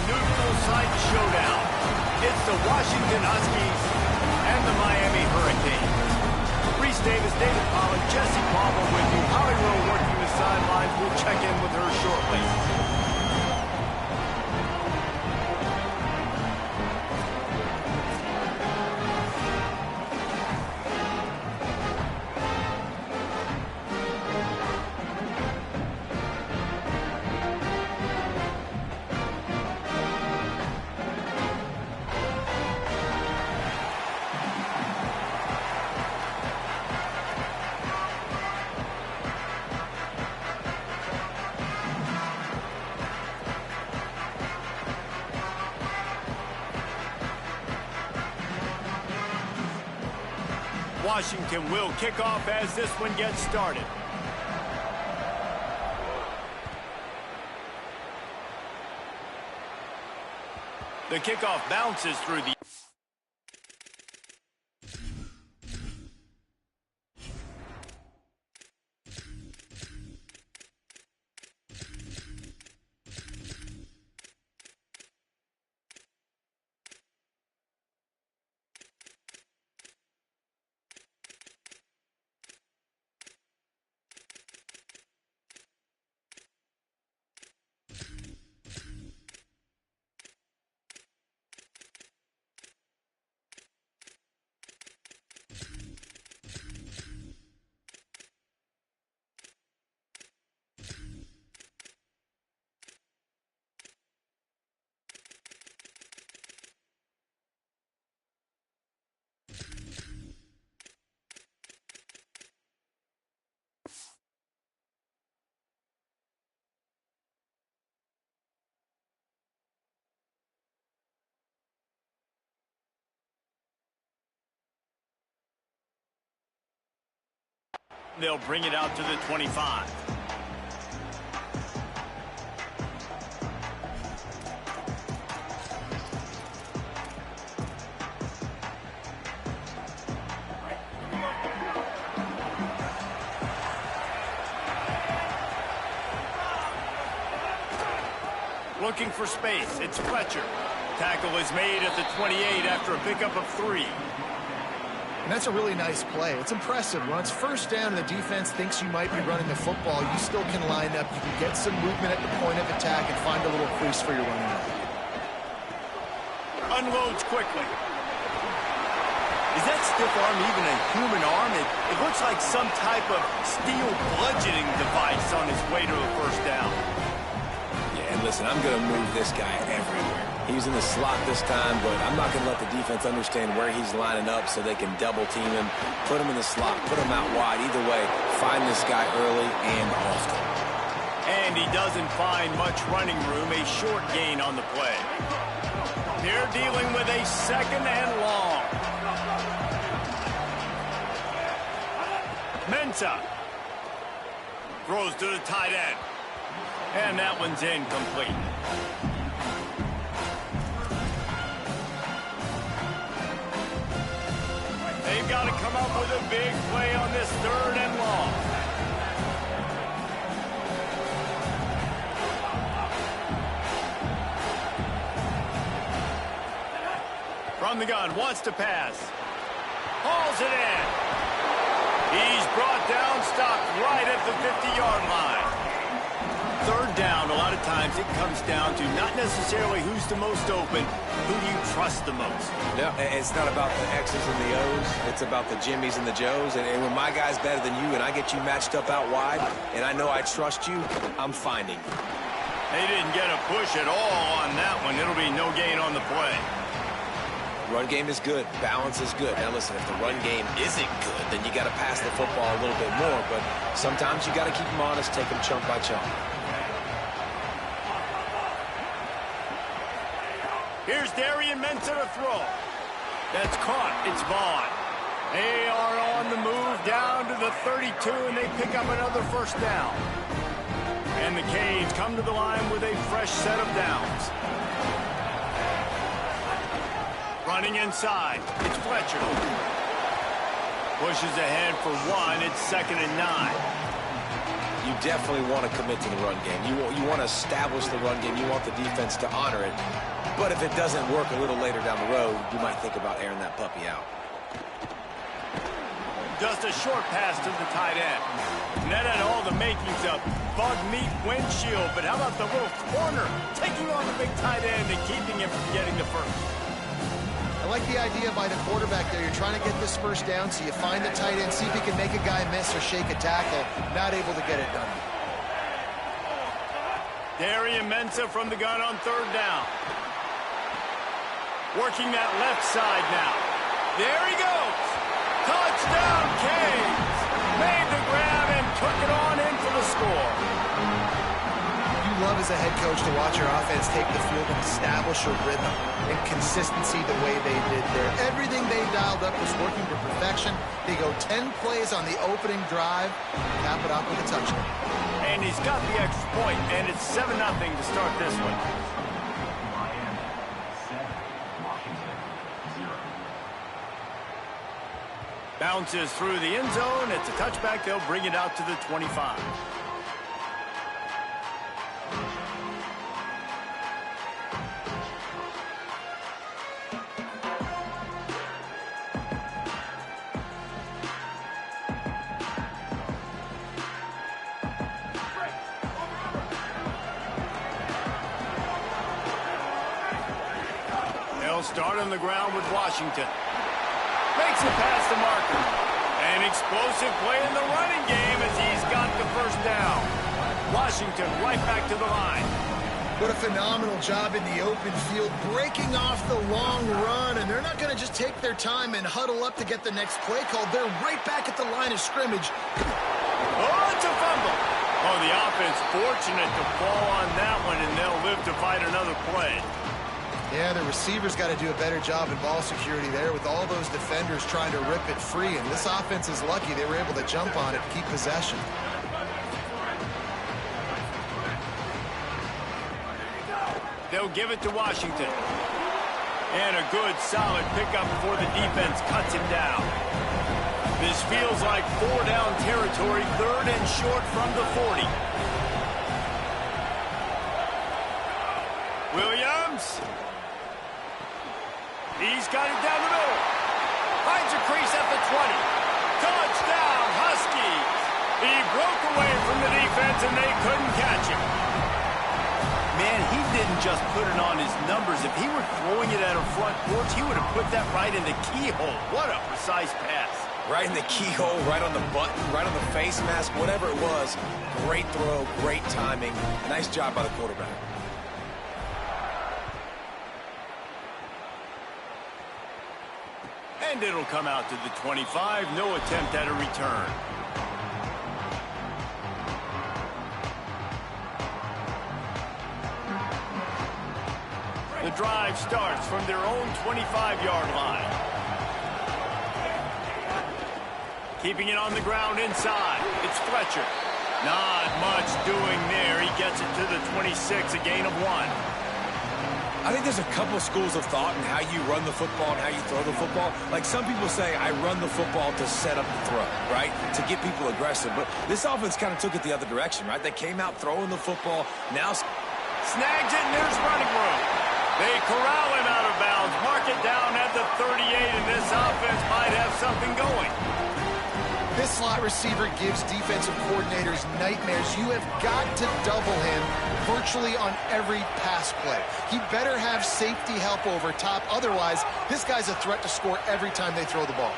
neutral site showdown. It's the Washington Huskies and the Miami Hurricanes. Reese Davis, David Pollack, Jesse Palmer with you. Holly Rowe working the sidelines. We'll check in with her shortly. Washington will kick off as this one gets started. The kickoff bounces through the... They'll bring it out to the 25. Looking for space. It's Fletcher. Tackle is made at the 28 after a pickup of 3. And that's a really nice play. It's impressive. When it's first down and the defense thinks you might be running the football, you still can line up. You can get some movement at the point of attack and find a little crease for your running back. Unloads quickly. Is that stiff arm even a human arm? It looks like some type of steel bludgeoning device on his way to a first down. Yeah, and listen, I'm going to move this guy everywhere. He's in the slot this time, but I'm not going to let the defense understand where he's lining up so they can double team him, put him in the slot, put him out wide. Either way, find this guy early and often. And he doesn't find much running room, a short gain on the play. They're dealing with a second and long. Mensah throws to the tight end. And that one's incomplete. They've got to come up with a big play on this third and long. From the gun, wants to pass. Hauls it in. He's brought down, stopped right at the 50-yard line. Third down, a lot of times it comes down to not necessarily who's the most open, who do you trust the most? Yeah, it's not about the X's and the O's. It's about the Jimmys and the Joes. And when my guy's better than you and I get you matched up out wide and I know I trust you, I'm finding you. They didn't get a push at all on that one. It'll be no gain on the play. Run game is good. Balance is good. Now, listen, if the run game isn't good, then you got to pass the football a little bit more. But sometimes you got to keep them honest, take them chunk by chunk. Here's Darian Mensah to throw. That's caught. It's Vaughn. They are on the move down to the 32, and they pick up another first down. And the Canes come to the line with a fresh set of downs. Running inside. It's Fletcher. Pushes ahead for 1. It's 2nd and 9. you definitely want to commit to the run game. You want to establish the run game. You want the defense to honor it. But if it doesn't work a little later down the road, you might think about airing that puppy out. Just a short pass to the tight end. And that had all the makings of bug meat windshield. But how about the little corner taking on the big tight end and keeping him from getting the first? I like the idea by the quarterback there. You're trying to get this first down, so you find the tight end, see if he can make a guy miss or shake a tackle. Not able to get it done. Darian Mensah from the gun on third down. Working that left side now. There he goes. Touchdown, Canes. Made the grab and took it on in for the score. You love as a head coach to watch your offense take the field and establish a rhythm and consistency the way they did there. Everything they dialed up was working to perfection. They go 10 plays on the opening drive, cap it off with a touchdown. And he's got the extra point, and it's 7-0 to start this one. Bounces through the end zone. It's a touchback. They'll bring it out to the 25. They'll start on the ground with Washington. Makes it past the marker. An explosive play in the running game as he's got the first down. Washington right back to the line. What a phenomenal job in the open field, breaking off the long run, and they're not going to just take their time and huddle up to get the next play called. They're right back at the line of scrimmage. Oh, it's a fumble. Oh, the offense fortunate to fall on that one, and they'll live to fight another play. Yeah, the receivers got to do a better job in ball security there with all those defenders trying to rip it free, and this offense is lucky they were able to jump on it and keep possession. They'll give it to Washington. And a good, solid pickup before the defense cuts him down. This feels like 4-down territory, 3rd and short from the 40. Williams. He's got it down the middle. Finds a crease at the 20. Touchdown, Huskies. He broke away from the defense, and they couldn't catch him. Man, he didn't just put it on his numbers. If he were throwing it at a front porch, he would have put that right in the keyhole. What a precise pass. Right in the keyhole, right on the button, right on the face mask, whatever it was. Great throw, great timing. Nice job by the quarterback. And it'll come out to the 25. No attempt at a return. The drive starts from their own 25-yard line. Keeping it on the ground inside. It's Fletcher. Not much doing there. He gets it to the 26, a gain of 1. I think there's a couple schools of thought in how you run the football and how you throw the football. Like some people say, I run the football to set up the throw, right? To get people aggressive. But this offense kind of took it the other direction, right? They came out throwing the football. Now snags it, and there's running room. They corral him out of bounds. Mark it down at the 38, and this offense might have something going. This slot receiver gives defensive coordinators nightmares. You have got to double him virtually on every pass play. He better have safety help over top. Otherwise, this guy's a threat to score every time they throw the ball.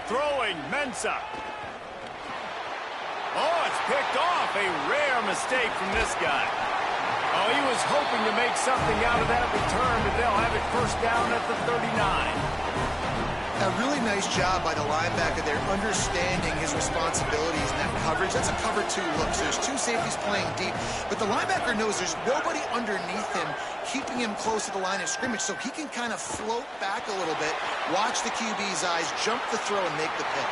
Throwing, Mensah. Oh, it's picked off. A rare mistake from this guy. Oh, he was hoping to make something out of that return, but they'll have it first down at the 39. A really nice job by the linebacker there, understanding his responsibilities in that coverage. That's a cover 2 look, so there's 2 safeties playing deep, but the linebacker knows there's nobody underneath him keeping him close to the line of scrimmage, so he can kind of float back a little bit, watch the QB's eyes, jump the throw, and make the pick.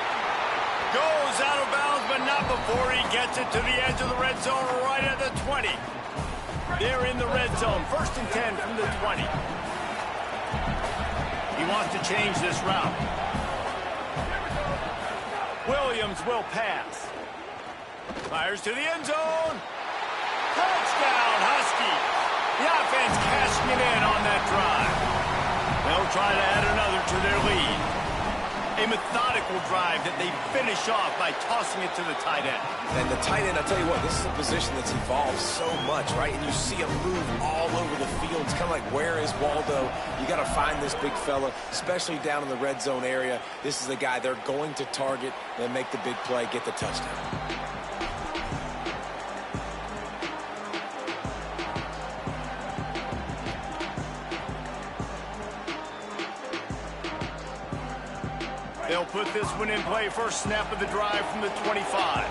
Goes out of bounds, but not before he gets it to the edge of the red zone right at the 20. They're in the red zone, 1st and 10 from the 20. He wants to change this route. Williams will pass. Fires to the end zone. Touchdown, Huskies. The offense cashing it in on that drive. They'll try to add another to their lead. A methodical drive that they finish off by tossing it to the tight end. And the tight end, I'll tell you what, this is a position that's evolved so much, right? And you see him move all over the field. It's kind of like, where is Waldo? You got to find this big fella, especially down in the red zone area. This is the guy they're going to target and make the big play, get the touchdown. They'll put this one in play. First snap of the drive from the 25.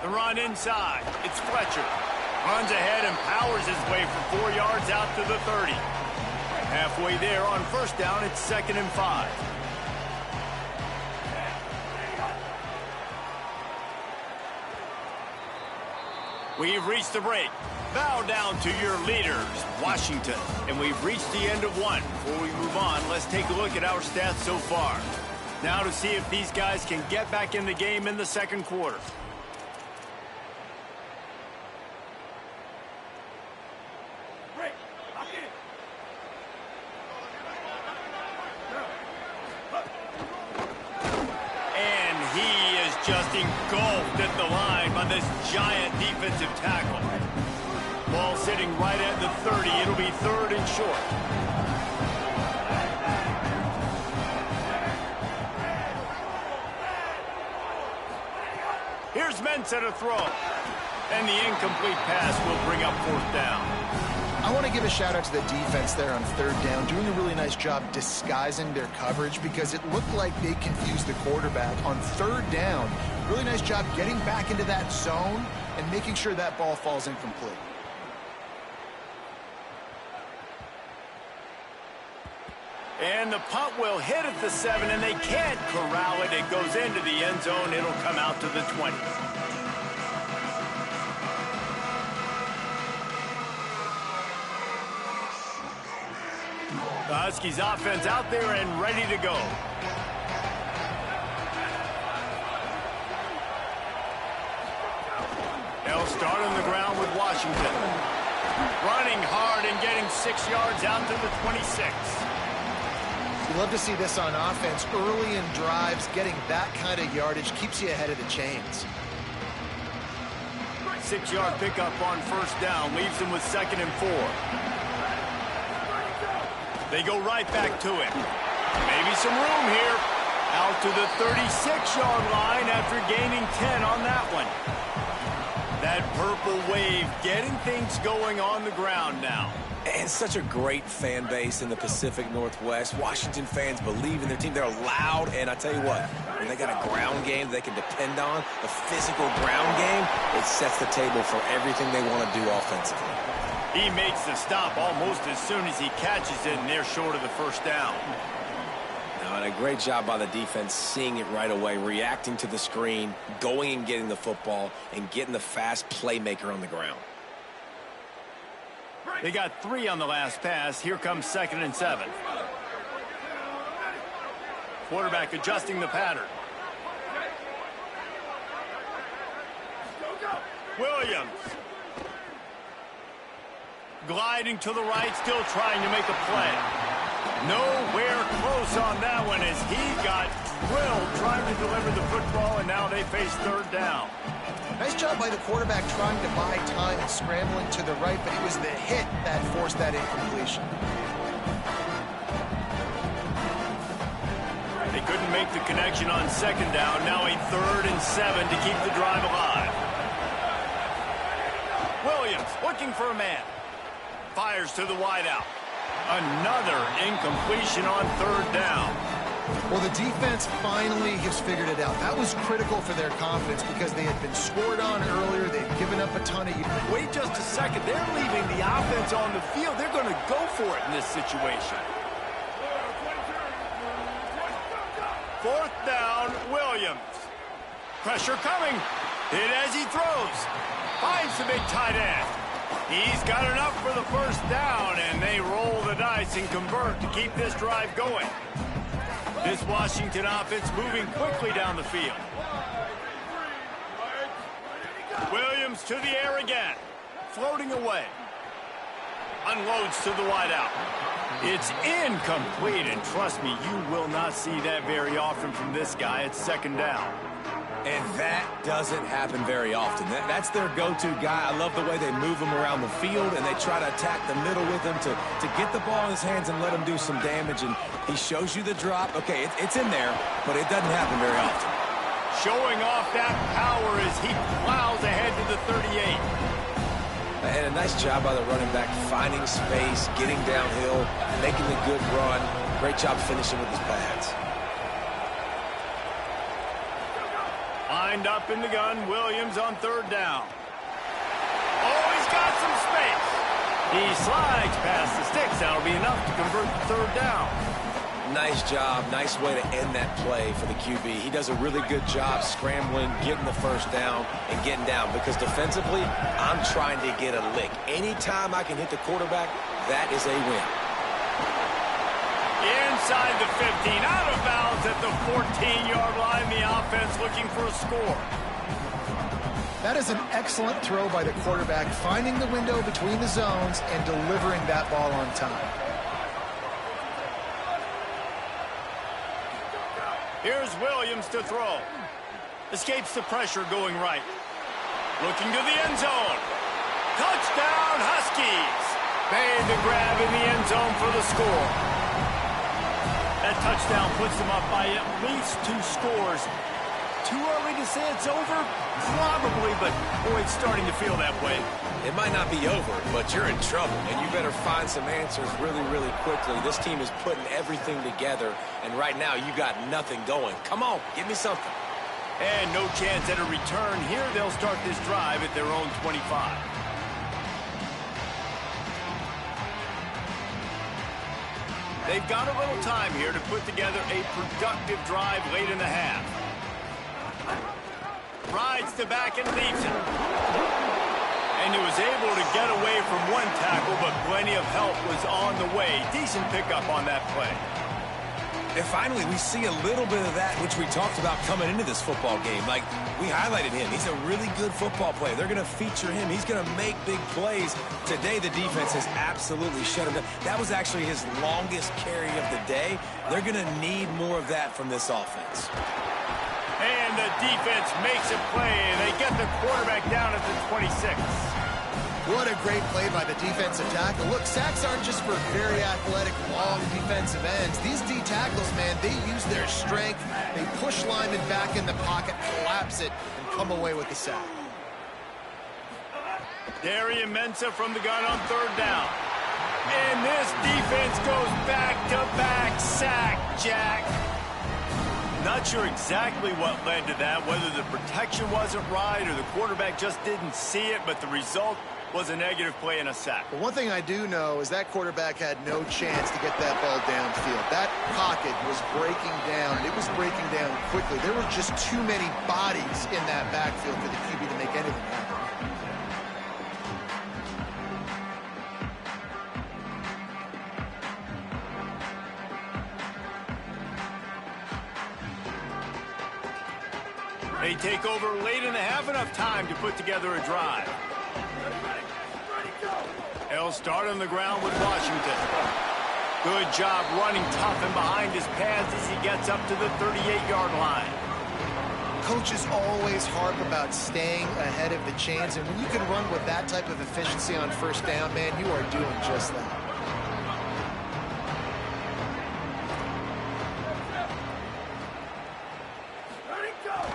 The run inside. It's Fletcher. Runs ahead and powers his way for 4 yards out to the 30. Halfway there on first down, it's 2nd and 5. We've reached the break. Bow down to your leaders, Washington. And we've reached the end of one. Before we move on, let's take a look at our stats so far. Now to see if these guys can get back in the game in the second quarter. And he is just engulfed at the line by this giant defensive tackle. Ball sitting right at the 30. It'll be 3rd and short. Here's Mensah to throw. And the incomplete pass will bring up 4th down. I want to give a shout out to the defense there on 3rd down, doing a really nice job disguising their coverage because it looked like they confused the quarterback on 3rd down. Really nice job getting back into that zone and making sure that ball falls incomplete. And the punt will hit at the 7, and they can't corral it. It goes into the end zone. It'll come out to the 20. The Huskies offense out there and ready to go. They'll start on the ground with Washington. Running hard and getting 6 yards out to the 26. You love to see this on offense. Early in drives, getting that kind of yardage keeps you ahead of the chains. 6-yard pickup on first down. Leaves them with 2nd and 4. They go right back to it. Maybe some room here. Out to the 36-yard line after gaining 10 on that one. That purple wave getting things going on the ground now. And such a great fan base in the Pacific Northwest. Washington fans believe in their team. They're loud, and I tell you what, when they got a ground game they can depend on, a physical ground game, it sets the table for everything they want to do offensively. He makes the stop almost as soon as he catches it, and they're short of the first down. Now, and a great job by the defense seeing it right away, reacting to the screen, going and getting the football, and getting the fast playmaker on the ground. They got 3 on the last pass. Here comes 2nd and 7. Quarterback adjusting the pattern. Williams. Gliding to the right, still trying to make a play. Nowhere close on that one as he got drilled trying to deliver the football, and now they face 3rd down. Nice job by the quarterback trying to buy time and scrambling to the right, but it was the hit that forced that incompletion. They couldn't make the connection on 2nd down. Now a 3rd and 7 to keep the drive alive. Williams looking for a man. Fires to the wideout. Another incompletion on 3rd down. Well, the defense finally has figured it out. That was critical for their confidence because they had been scored on earlier. They'd given up a ton of yards. Wait just a second. They're leaving the offense on the field. They're going to go for it in this situation. 4th down, Williams. Pressure coming. Hit as he throws. Finds the big tight end. He's got enough for the first down, and they roll the dice and convert to keep this drive going. This Washington offense moving quickly down the field. Williams to the air again. Floating away. Unloads to the wideout. It's incomplete, and trust me, you will not see that very often from this guy. It's second down. And that doesn't happen very often. That's their go-to guy. I love the way they move him around the field, and they try to attack the middle with him to get the ball in his hands and let him do some damage. And he shows you the drop. Okay, it's in there, but it doesn't happen very often. Showing off that power as he plows ahead to the 38. And a nice job by the running back, finding space, getting downhill, making the good run. Great job finishing with his pads. Lined up in the gun, Williams on third down. Oh, he's got some space. He slides past the sticks. That'll be enough to convert the third down. Nice job. Nice way to end that play for the QB. He does a really good job scrambling, getting the first down, and getting down. Because defensively, I'm trying to get a lick. Anytime I can hit the quarterback, that is a win. Inside the 15, out of bounds at the 14-yard line. The offense looking for a score. That is an excellent throw by the quarterback, finding the window between the zones and delivering that ball on time. Here's Williams to throw. Escapes the pressure going right. Looking to the end zone. Touchdown, Huskies. Made the grab in the end zone for the score. That touchdown puts them up by at least 2 scores. Too early to say it's over? Probably, but boy, it's starting to feel that way. It might not be over, but you're in trouble, and you better find some answers really, really quickly. This team is putting everything together, and right now you got nothing going. Come on, give me something. And no chance at a return here. They'll start this drive at their own 25. They've got a little time here to put together a productive drive late in the half. Rides the back and leaves it. And he was able to get away from one tackle, but plenty of help was on the way. Decent pickup on that play. And finally, we see a little bit of that, which we talked about coming into this football game. Like, we highlighted him. He's a really good football player. They're going to feature him. He's going to make big plays. Today, the defense has absolutely shut him down. That was actually his longest carry of the day. They're going to need more of that from this offense. And the defense makes a play, and they get the quarterback down at the 26. What a great play by the defensive tackle. Look, sacks aren't just for very athletic, long defensive ends. These D tackles, man, they use their strength. They push linemen back in the pocket, collapse it, and come away with the sack. Darian Mensah from the gun on third down. And this defense goes back-to-back sack, Jack. Not sure exactly what led to that, whether the protection wasn't right or the quarterback just didn't see it, but the result was a negative play and a sack. But one thing I do know is that quarterback had no chance to get that ball downfield. That pocket was breaking down, and it was breaking down quickly. There were just too many bodies in that backfield for the QB to make anything happen. They take over late in the half, enough time to put together a drive. He'll start on the ground with Washington. Good job running tough and behind his pads as he gets up to the 38-yard line. Coaches always harp about staying ahead of the chains, and when you can run with that type of efficiency on first down, man, you are doing just that.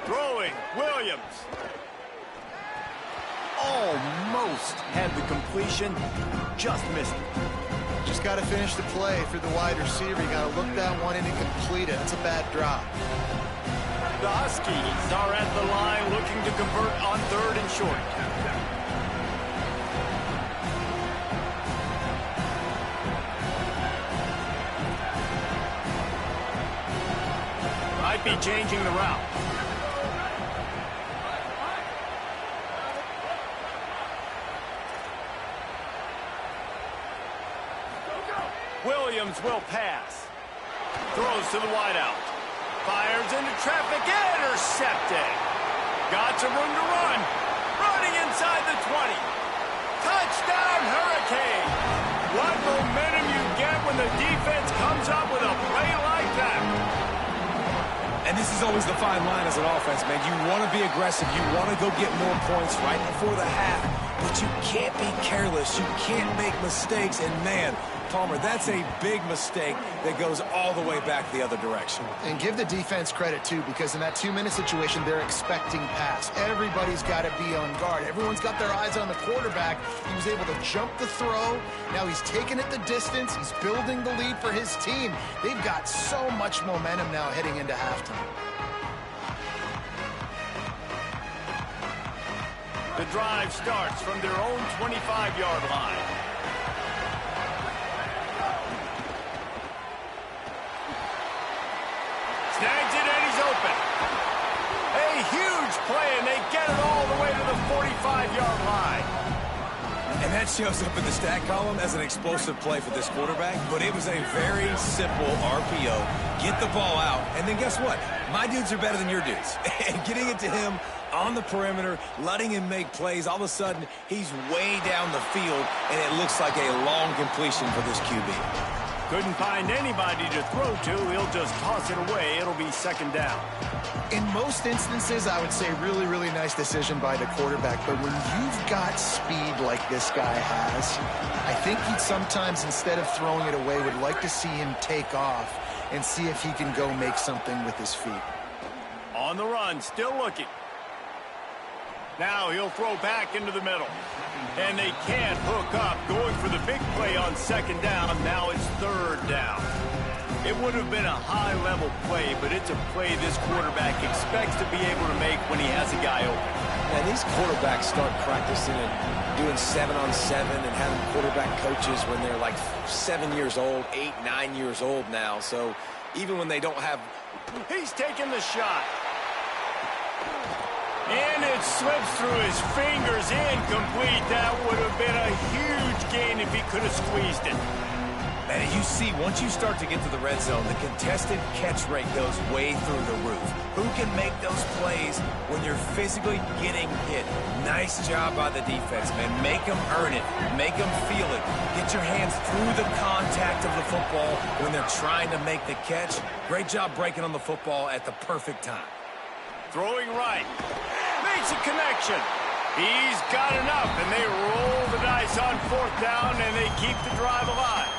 Throwing, Williams. Almost had the completion, just missed it. Just got to finish the play for the wide receiver. You got to look that one in and complete it. It's a bad drop. The Huskies are at the line looking to convert on third and short. Might be changing the route. Williams will pass. Throws to the wideout. Fires into traffic. Intercepted. Got some room to run. Running inside the 20. Touchdown, Hurricane. What momentum you get when the defense comes up with a play like that. And this is always the fine line as an offense, man. You want to be aggressive. You want to go get more points right before the half. But you can't be careless. You can't make mistakes. And, man, Palmer, that's a big mistake that goes all the way back the other direction. And give the defense credit, too, because in that 2-minute situation, they're expecting pass. Everybody's got to be on guard. Everyone's got their eyes on the quarterback. He was able to jump the throw. Now he's taking it the distance. He's building the lead for his team. They've got so much momentum now heading into halftime. The drive starts from their own 25-yard line. Snags it and he's open. A huge play, and they get it all the way to the 45-yard line. And that shows up in the stat column as an explosive play for this quarterback, but it was a very simple RPO. Get the ball out, and then guess what? My dudes are better than your dudes. And getting it to him on the perimeter, letting him make plays, all of a sudden, he's way down the field, and it looks like a long completion for this QB. Couldn't find anybody to throw to. He'll just toss it away. It'll be second down. In most instances, I would say really, really nice decision by the quarterback. But when you've got speed like this guy has, I think he'd sometimes, instead of throwing it away, would like to see him take off and see if he can go make something with his feet. On the run, still looking. Now he'll throw back into the middle. And they can't hook up, going for the big play on second down. Now it's third down. It would have been a high-level play, but it's a play this quarterback expects to be able to make when he has a guy open. And these quarterbacks start practicing and doing 7-on-7 and having quarterback coaches when they're like 7 years old, 8, 9 years old now. So even when they don't have... He's taking the shot. And it slips through his fingers, incomplete. That would have been a huge gain if he could have squeezed it. And you see, once you start to get to the red zone, the contested catch rate goes way through the roof. Who can make those plays when you're physically getting hit? Nice job by the defense, man. Make them earn it. Make them feel it. Get your hands through the contact of the football when they're trying to make the catch. Great job breaking on the football at the perfect time. Throwing right. Makes a connection. He's got enough, and they roll the dice on fourth down, and they keep the drive alive.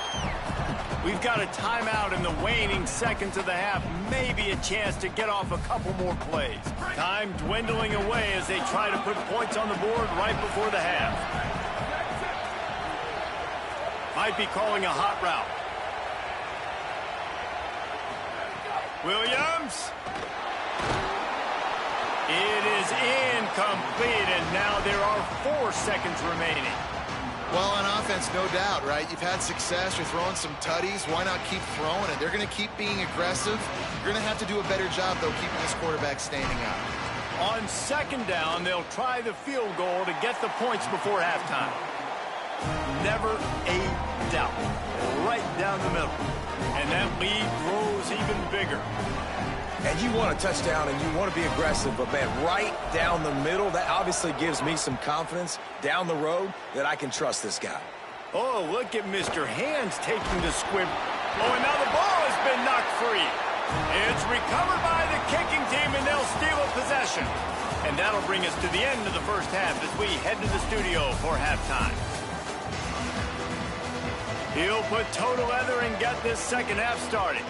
We've got a timeout in the waning seconds of the half. Maybe a chance to get off a couple more plays. Time dwindling away as they try to put points on the board right before the half. Might be calling a hot route. Williams. It is incomplete, and now there are 4 seconds remaining. Well, on offense, no doubt, right? You've had success. You're throwing some tutties. Why not keep throwing it? They're going to keep being aggressive. You're going to have to do a better job, though, keeping this quarterback standing out. On second down, they'll try the field goal to get the points before halftime. Never a doubt. Right down the middle. And that lead grows even bigger. And you want a touchdown and you want to be aggressive, but, man, right down the middle, that obviously gives me some confidence down the road that I can trust this guy. Oh, look at Mr. Hands taking the squib. Oh, and now the ball has been knocked free. It's recovered by the kicking team, and they'll steal a possession. And that'll bring us to the end of the first half as we head to the studio for halftime. He'll put toe to leather and get this second half started.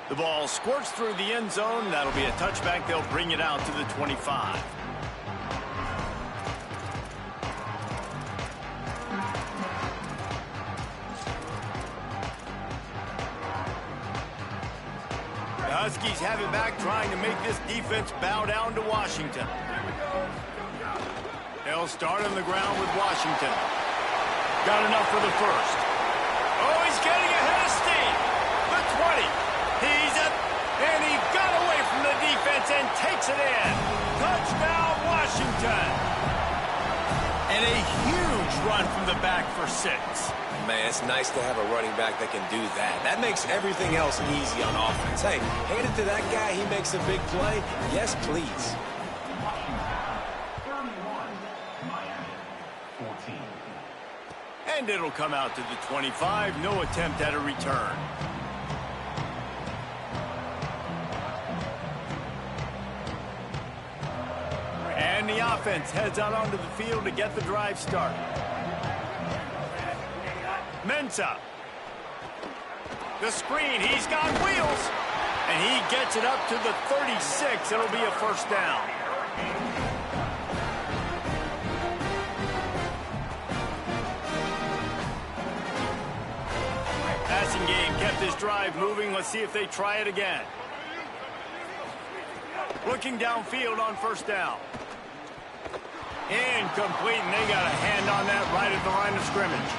The ball squirts through the end zone. That'll be a touchback. They'll bring it out to the 25. The Huskies have it back, trying to make this defense bow down to Washington. They'll start on the ground with Washington. Got enough for the first. Oh, he's getting ahead of steam. The 20. He's up, and he got away from the defense and takes it in. Touchdown, Washington. And the back for 6. Man, it's nice to have a running back that can do that. That makes everything else easy on offense. Hey, hand it to that guy. He makes a big play. Yes, please. And it'll come out to the 25. No attempt at a return. And the offense heads out onto the field to get the drive started. Mensah. The screen. He's got wheels. And he gets it up to the 36. It'll be a first down. Passing game kept his drive moving. Let's see if they try it again. Looking downfield on first down. Incomplete, and they got a hand on that right at the line of scrimmage.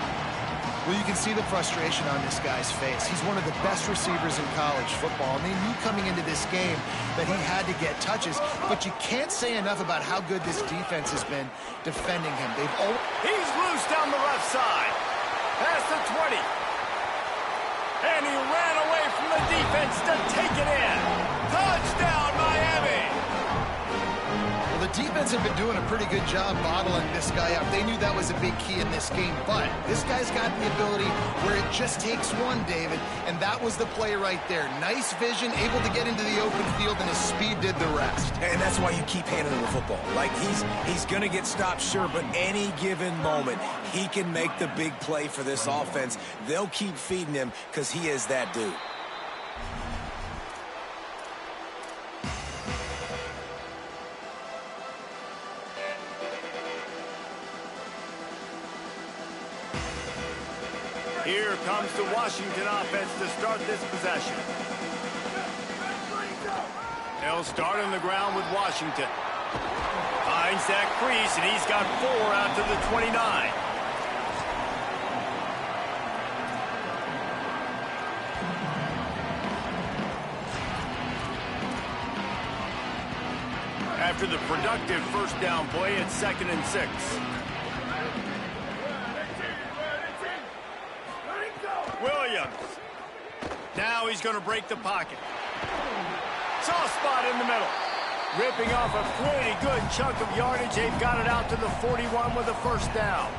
Well, you can see the frustration on this guy's face. He's one of the best receivers in college football, and they knew coming into this game that he had to get touches, but you can't say enough about how good this defense has been defending him. He's loose down the left side. Past the 20. And he ran away from the defense to take it in. Touchdown, Miami! Well, the defense had been doing a pretty good job bottling this guy up. They knew that was a big key in this game, but this guy's got the ability where it just takes one, David, and that was the play right there. Nice vision, able to get into the open field, and his speed did the rest. And that's why you keep handing him the football. Like, he's going to get stopped, sure, but any given moment, he can make the big play for this offense. They'll keep feeding him because he is that dude. Here comes the Washington offense to start this possession. They'll start on the ground with Washington. Finds that crease, and he's got 4 out to the 29. After the productive first down play, it's 2nd and 6. Williams. Now he's going to break the pocket. Soft spot in the middle. Ripping off a pretty good chunk of yardage. They've got it out to the 41 with a first down.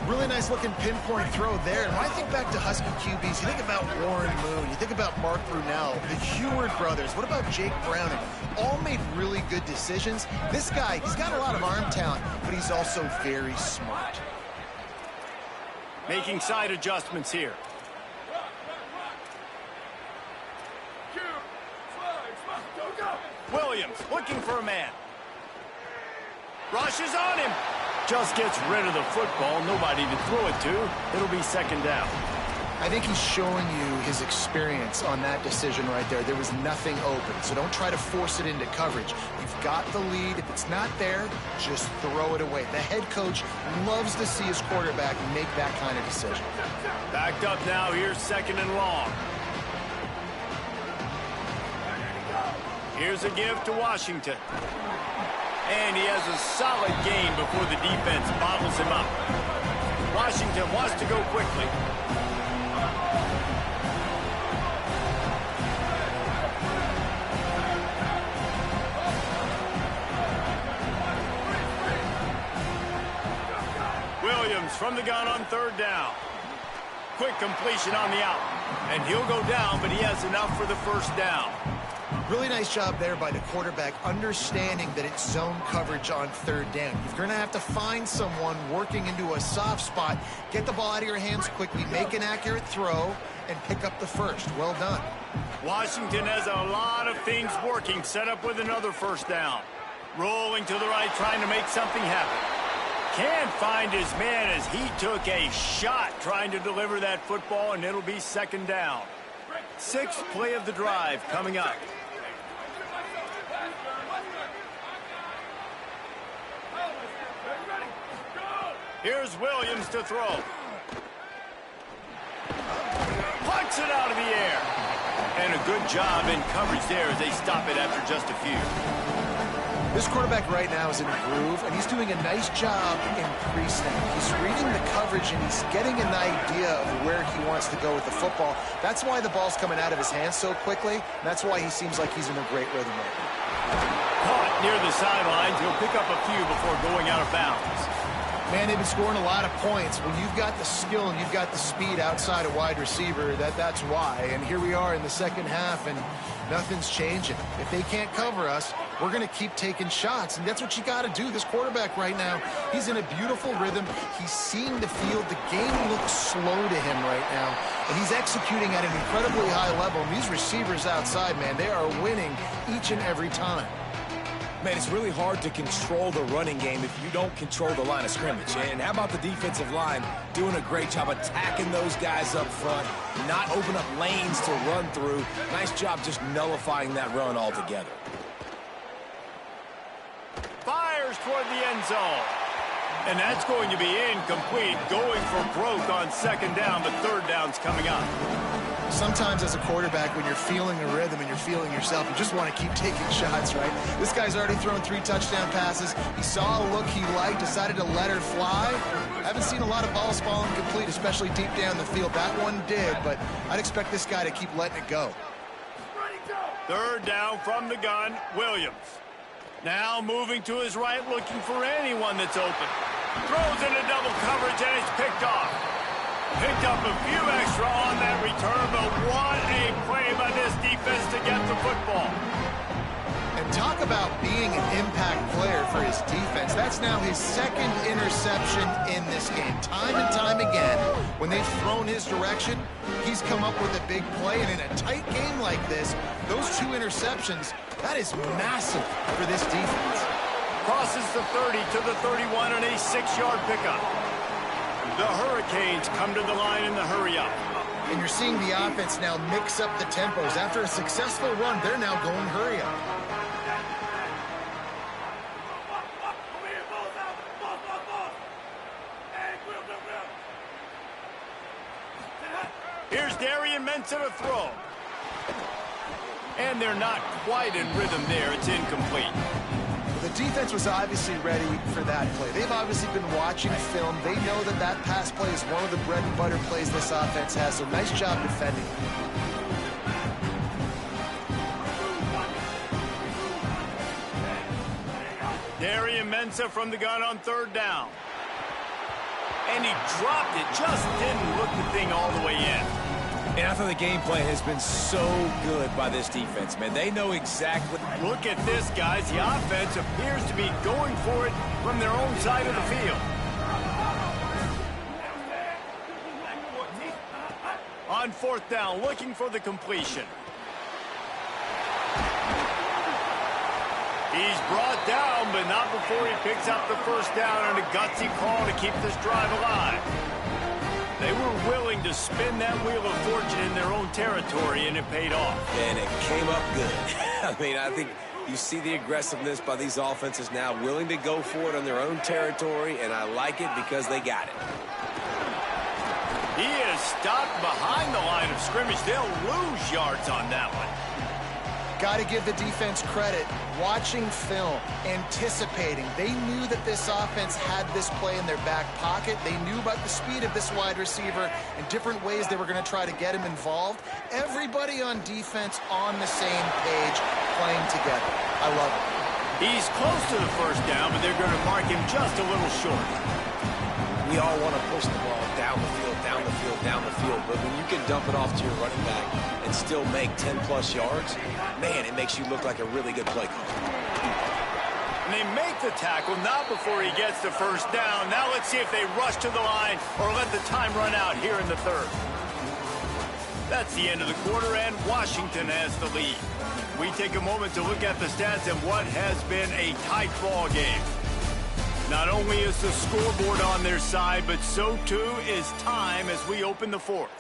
Really nice looking pinpoint throw there. And when I think back to Husky QBs, you think about Warren Moon, you think about Mark Brunell, the Heward brothers, what about Jake Browning? All made really good decisions. This guy, he's got a lot of arm talent, but he's also very smart. Making side adjustments here. Williams looking for a man. Rushes on him. Just gets rid of the football. Nobody to throw it to. It'll be 2nd down. I think he's showing you his experience on that decision right there. There was nothing open, so don't try to force it into coverage. You've got the lead. If it's not there, just throw it away. The head coach loves to see his quarterback make that kind of decision. Backed up now. Here's 2nd and long. Here's a give to Washington. And he has a solid game before the defense bottles him up. Washington wants to go quickly. Williams from the gun on 3rd down. Quick completion on the out. And he'll go down, but he has enough for the first down. Really nice job there by the quarterback, understanding that it's zone coverage on 3rd down. You're going to have to find someone working into a soft spot, get the ball out of your hands quickly, make an accurate throw, and pick up the first. Well done. Washington has a lot of things working, set up with another first down. Rolling to the right, trying to make something happen. Can't find his man as he took a shot trying to deliver that football, and it'll be 2nd down. 6th play of the drive coming up. Here's Williams to throw. Punts it out of the air. And a good job in coverage there as they stop it after just a few. This quarterback right now is in a groove, and he's doing a nice job in pre-snap. He's reading the coverage, and he's getting an idea of where he wants to go with the football. That's why the ball's coming out of his hands so quickly. And that's why he seems like he's in a great rhythm right now. Caught near the sidelines. He'll pick up a few before going out of bounds. Man, they've been scoring a lot of points. When you've got the skill and you've got the speed outside a wide receiver, that's why. And here we are in the second half, and nothing's changing. If they can't cover us, we're going to keep taking shots, and that's what you got to do. This quarterback right now, he's in a beautiful rhythm. He's seeing the field. The game looks slow to him right now, and he's executing at an incredibly high level. And these receivers outside, man, they are winning each and every time. Man, it's really hard to control the running game if you don't control the line of scrimmage. And how about the defensive line doing a great job attacking those guys up front, not open up lanes to run through. Nice job just nullifying that run altogether. Fires toward the end zone. And that's going to be incomplete. Going for broke on second down, but third down's coming up. Sometimes as a quarterback, when you're feeling a rhythm and you're feeling yourself, you just want to keep taking shots, right? This guy's already thrown 3 touchdown passes. He saw a look he liked, decided to let her fly. I haven't seen a lot of balls fall incomplete, especially deep down the field. That one did, but I'd expect this guy to keep letting it go. Third down from the gun, Williams. Now moving to his right, looking for anyone that's open. Throws into double coverage, and it's picked off. Picked up a few extra on that return, but what a play by this defense to get the football. And talk about being an impact player for his defense. That's now his second interception in this game. Time and time again, when they've thrown his direction, he's come up with a big play. And in a tight game like this, those 2 interceptions, that is massive for this defense. Crosses the 30 to the 31 on a 6-yard pickup. The Hurricanes come to the line in the hurry-up. And you're seeing the offense now mix up the tempos. After a successful run, they're now going hurry-up. Here's Darian Mensah to throw. And they're not quite in rhythm there. It's incomplete. The defense was obviously ready for that play. They've obviously been watching film. They know that that pass play is one of the bread and butter plays this offense has, so nice job defending. Darian Mensah from the gun on third down. And he dropped it, just didn't look the thing all the way in. And I thought the game plan has been so good by this defense, man. They know exactly. Look at this, guys. The offense appears to be going for it from their own side of the field. On fourth down, looking for the completion. He's brought down, but not before he picks up the first down on a gutsy call to keep this drive alive. They were willing to spin that wheel of fortune in their own territory, and it paid off. And it came up good. I mean, I think you see the aggressiveness by these offenses now, willing to go for it on their own territory, and I like it because they got it. He is stopped behind the line of scrimmage. They'll lose yards on that one. Got to give the defense credit. Watching film, anticipating. They knew that this offense had this play in their back pocket. They knew about the speed of this wide receiver and different ways they were going to try to get him involved. Everybody on defense on the same page, playing together. I love it. He's close to the first down, but they're going to mark him just a little short. We all want to push the ball down the field, down the field, down the field. But when you can dump it off to your running back and still make 10-plus yards, man, it makes you look like a really good play caller. And they make the tackle, not before he gets the first down. Now let's see if they rush to the line or let the time run out here in the third. That's the end of the quarter, and Washington has the lead. We take a moment to look at the stats and what has been a tight ball game. Not only is the scoreboard on their side, but so too is time as we open the fourth.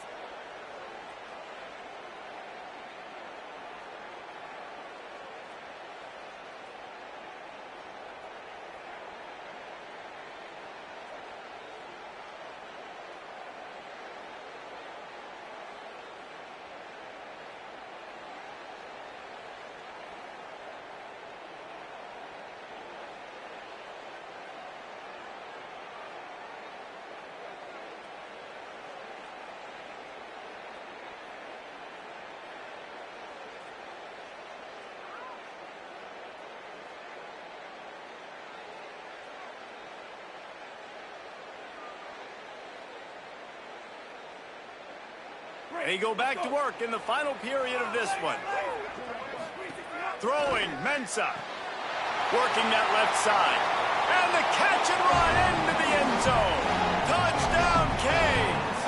They go back to work in the final period of this one. Throwing, Mensah. Working that left side. And the catch and run into the end zone. Touchdown, Canes.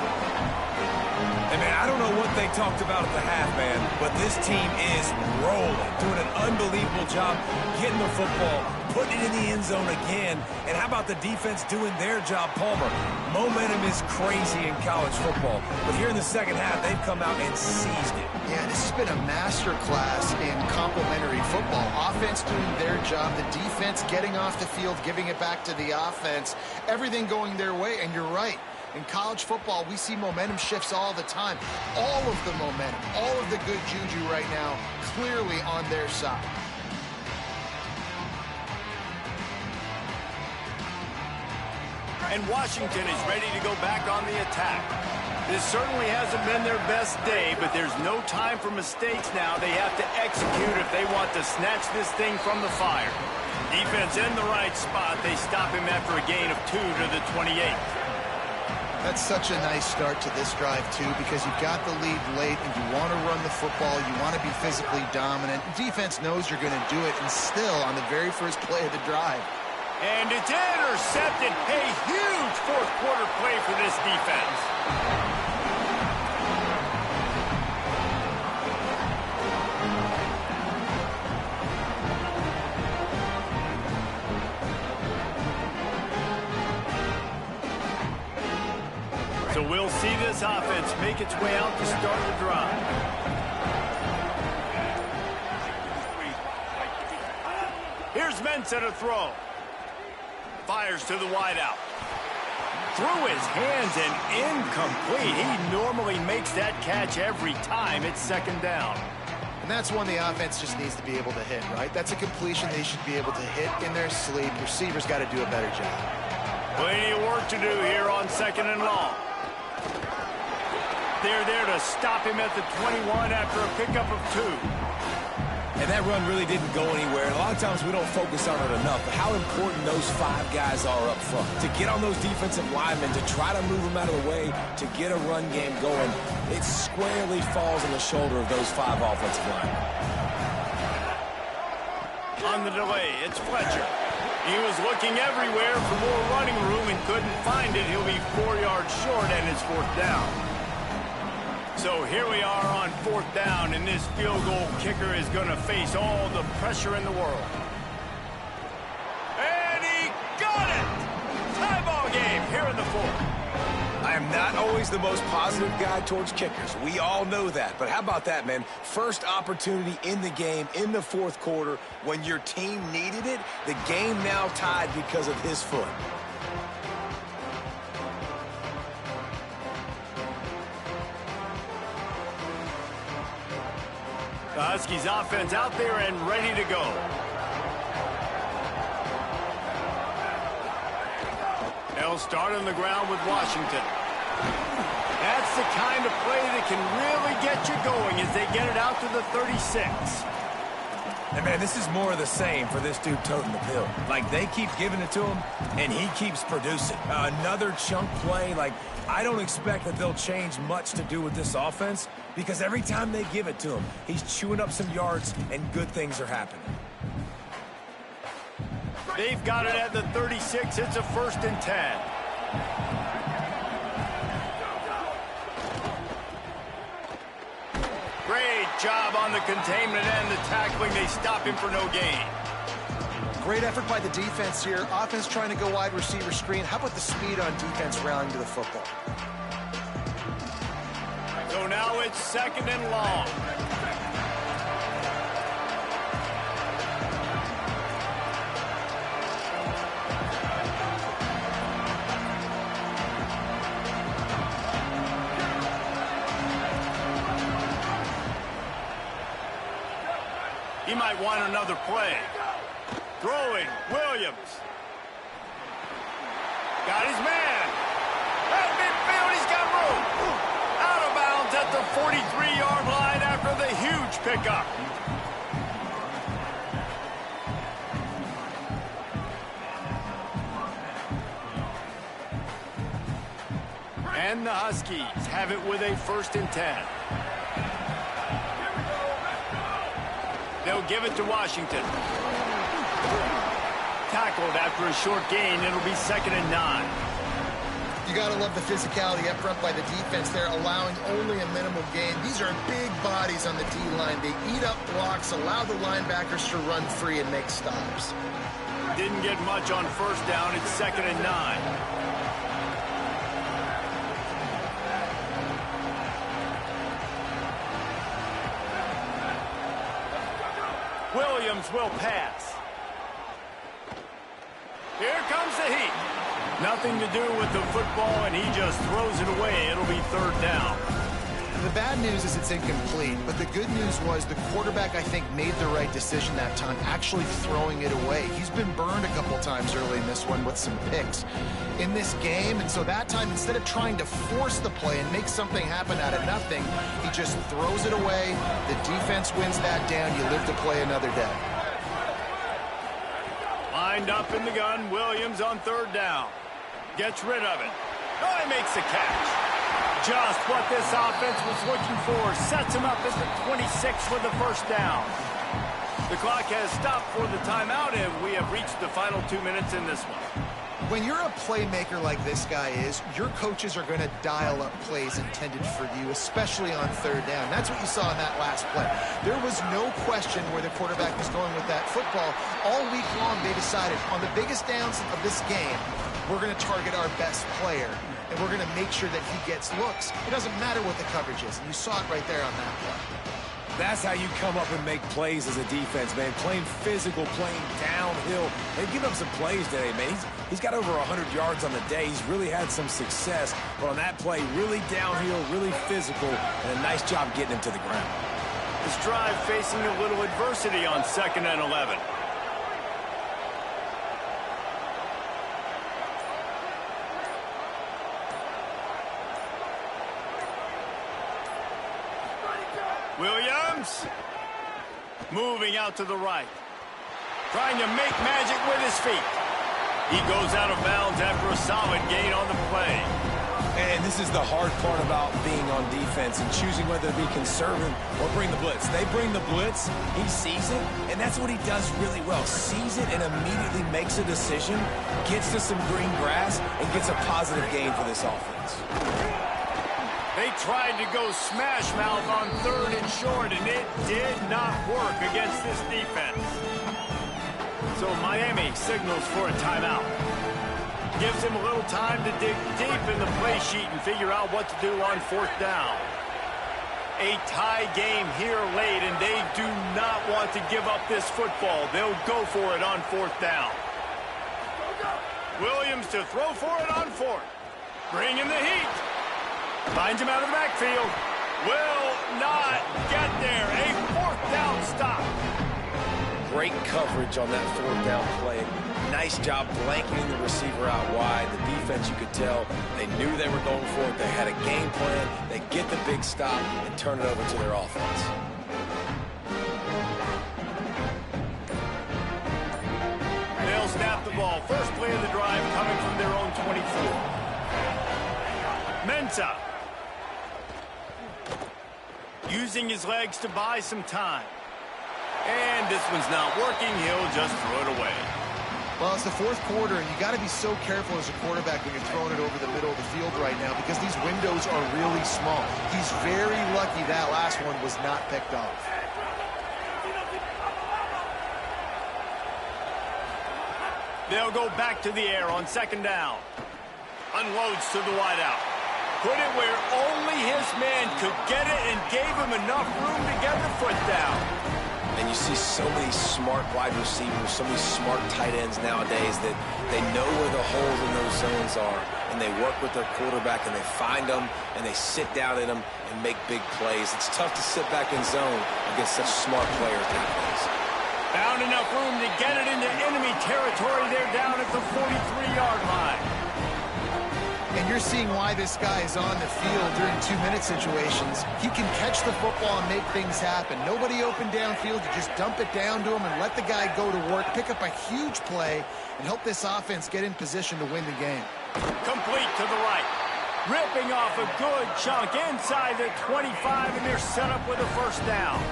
And man, I don't know what they talked about at the half, man, but this team is rolling, doing an unbelievable job getting the football, putting it in the end zone again. And how about the defense doing their job, Palmer? Momentum is crazy in college football, but here in the second half, they've come out and seized it. Yeah, this has been a master class in complementary football. Offense doing their job, the defense getting off the field, giving it back to the offense, everything going their way, and you're right. In college football, we see momentum shifts all the time. All of the momentum, all of the good juju right now, clearly on their side. And Washington is ready to go back on the attack. This certainly hasn't been their best day, but there's no time for mistakes now. They have to execute if they want to snatch this thing from the fire. Defense in the right spot. They stop him after a gain of 2 to the 28. That's such a nice start to this drive, too, because you've got the lead late and you want to run the football. You want to be physically dominant. Defense knows you're going to do it, and still on the very first play of the drive. And it's intercepted. A huge fourth quarter play for this defense. So we'll see this offense make its way out to start the drive. Here's Mensah to throw. Fires to the wideout. Through his hands and incomplete. He normally makes that catch every time. It's second down. And that's one the offense just needs to be able to hit, right? That's a completion they should be able to hit in their sleep. Receivers got to do a better job. Plenty of work to do here on second and long. They're there to stop him at the 21 after a pickup of 2. And that run really didn't go anywhere. A lot of times we don't focus on it enough, but how important those 5 guys are up front. To get on those defensive linemen, to try to move them out of the way, to get a run game going, it squarely falls on the shoulder of those 5 offensive linemen. On the delay, it's Fletcher. He was looking everywhere for more running room and couldn't find it. He'll be 4 yards short, and it's fourth down. So here we are on fourth down, and this field goal kicker is going to face all the pressure in the world. And he got it! Tie ball game here in the fourth. I am not always the most positive guy towards kickers. We all know that. But how about that, man? First opportunity in the game, in the fourth quarter, when your team needed it, the game now tied because of his foot. The Huskies offense out there and ready to go. They'll start on the ground with Washington. That's the kind of play that can really get you going as they get it out to the 36. And, man, this is more of the same for this dude toting the pill. Like, they keep giving it to him, and he keeps producing. Another chunk play. Like, I don't expect that they'll change much to do with this offense because every time they give it to him, he's chewing up some yards, and good things are happening. They've got it at the 36. It's a 1st and 10. Great job on the containment and the tackling. They stop him for no gain. Great effort by the defense here. Offense trying to go wide receiver screen. How about the speed on defense rallying to the football? So now it's 2nd and long. He might want another play. Throwing, Williams. Got his man. At midfield, he's got room. Out of bounds at the 43-yard line after the huge pickup. And And the Huskies have it with a 1st and 10. They'll give it to Washington. Tackled after a short gain. It'll be 2nd and 9. You got to love the physicality up front by the defense there, allowing only a minimal gain. These are big bodies on the D-line. They eat up blocks, allow the linebackers to run free and make stops. Didn't get much on 1st down. It's 2nd and 9. Williams will pass. Here comes the heat. Nothing to do with the football, and he just throws it away. It'll be 3rd down. The bad news is it's incomplete, but the good news was the quarterback, I think, made the right decision that time, actually throwing it away. He's been burned a couple times early in this one with some picks in this game, and so that time, instead of trying to force the play and make something happen out of nothing, he just throws it away. The defense wins that down. You live to play another day. Lined up in the gun, Williams on 3rd down. Gets rid of it. Oh, he makes the catch. Just what this offense was looking for. Sets him up at the 26 for the 1st down. The clock has stopped for the timeout, and we have reached the final 2 minutes in this one. When you're a playmaker like this guy is, your coaches are going to dial up plays intended for you, especially on 3rd down. That's what you saw in that last play. There was no question where the quarterback was going with that football. All week long, they decided on the biggest downs of this game, we're going to target our best player, and we're going to make sure that he gets looks. It doesn't matter what the coverage is, and you saw it right there on that play. That's how you come up and make plays as a defense, man. Playing physical, playing downhill. They've given up some plays today, man. He's got over 100 yards on the day. He's really had some success. But on that play, really downhill, really physical, and a nice job getting him to the ground. This drive facing a little adversity on 2nd and 11. Williams moving out to the right, trying to make magic with his feet. He goes out of bounds after a solid gain on the play. And this is the hard part about being on defense and choosing whether to be conservative or bring the blitz. They bring the blitz, he sees it, and that's what he does really well. Sees it and immediately makes a decision, gets to some green grass, and gets a positive gain for this offense. They tried to go smash mouth on 3rd and short, and it did not work against this defense. So Miami signals for a timeout. Gives him a little time to dig deep in the play sheet and figure out what to do on 4th down. A tie game here late, and they do not want to give up this football. They'll go for it on 4th down. Williams to throw for it on 4th. Bring in the heat. Finds him out of the backfield. Will not get there. A 4th down stop. Great coverage on that 4th down play. Nice job blanketing the receiver out wide. The defense, you could tell, they knew they were going for it. They had a game plan. They get the big stop and turn it over to their offense. They'll snap the ball. First play of the drive coming from their own 24. Mensah. Using his legs to buy some time. And this one's not working. He'll just throw it away. Well, it's the 4th quarter, and you got to be so careful as a quarterback when you're throwing it over the middle of the field right now because these windows are really small. He's very lucky that last one was not picked off. They'll go back to the air on 2nd down. Unloads to the wideout. Put it where only his man could get it and gave him enough room to get the foot down. And you see so many smart wide receivers, so many smart tight ends nowadays that they know where the holes in those zones are, and they work with their quarterback, and they find them, and they sit down in them and make big plays. It's tough to sit back in zone against such smart players nowadays. Found enough room to get it into enemy territory. They're down at the 43-yard line. And you're seeing why this guy is on the field during 2-minute situations. He can catch the football and make things happen. Nobody open downfield. You just dump it down to him and let the guy go to work, pick up a huge play, and help this offense get in position to win the game. Complete to the right. Ripping off a good chunk inside the 25, and they're set up with a first down.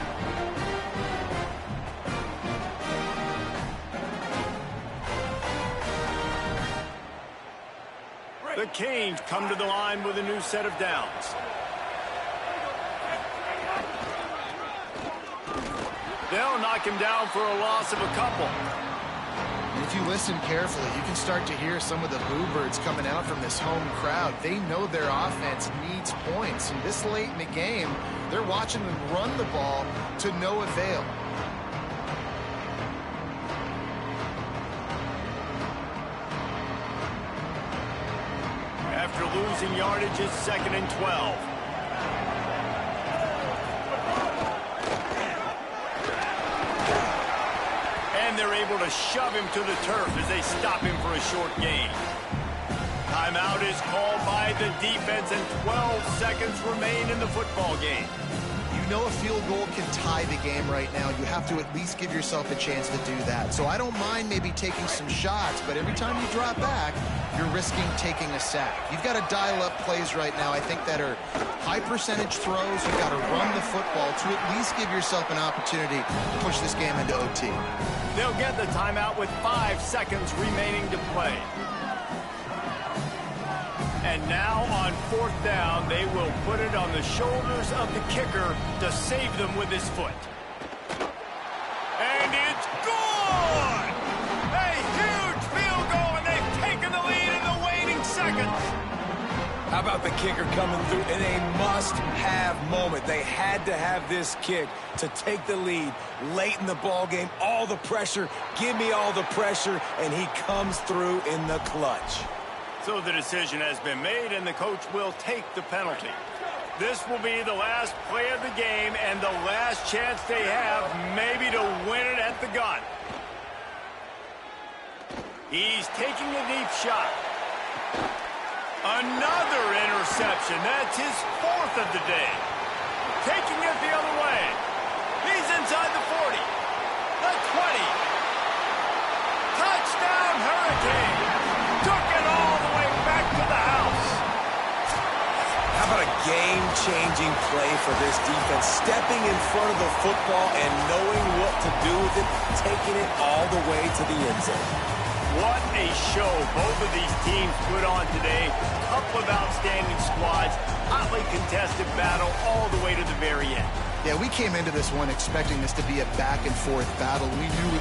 The Canes come to the line with a new set of downs. They'll knock him down for a loss of a couple. If you listen carefully, you can start to hear some of the boo birds coming out from this home crowd. They know their offense needs points, and this late in the game, they're watching them run the ball to no avail. After losing yardage, it's 2nd and 12. And they're able to shove him to the turf as they stop him for a short gain. Timeout is called by the defense, and 12 seconds remain in the football game. You know a field goal can tie the game right now. You have to at least give yourself a chance to do that. So I don't mind maybe taking some shots, but every time you drop back, you're risking taking a sack. You've got to dial up plays right now, I think, that are high percentage throws. You've got to run the football to at least give yourself an opportunity to push this game into OT. They'll get the timeout with 5 seconds remaining to play. And now on 4th down, they will put it on the shoulders of the kicker to save them with his foot. And it's good! A huge field goal, and they've taken the lead in the waning seconds. How about the kicker coming through in a must-have moment? They had to have this kick to take the lead late in the ball game. All the pressure, give me all the pressure, and he comes through in the clutch. So the decision has been made, and the coach will take the penalty. This will be the last play of the game and the last chance they have maybe to win it at the gun. He's taking a deep shot. Another interception. That's his 4th of the day. Taking it the other way. He's inside the 40. The 20. Touchdown, Hurricane. Took it all the way back to the house. How about a game-changing play for this defense? Stepping in front of the football and knowing what to do with it, taking it all the way to the end zone. What a show both of these teams put on today. Couple of outstanding squads, hotly contested battle all the way to the very end. Yeah, we came into this one expecting this to be a back-and-forth battle. We knew it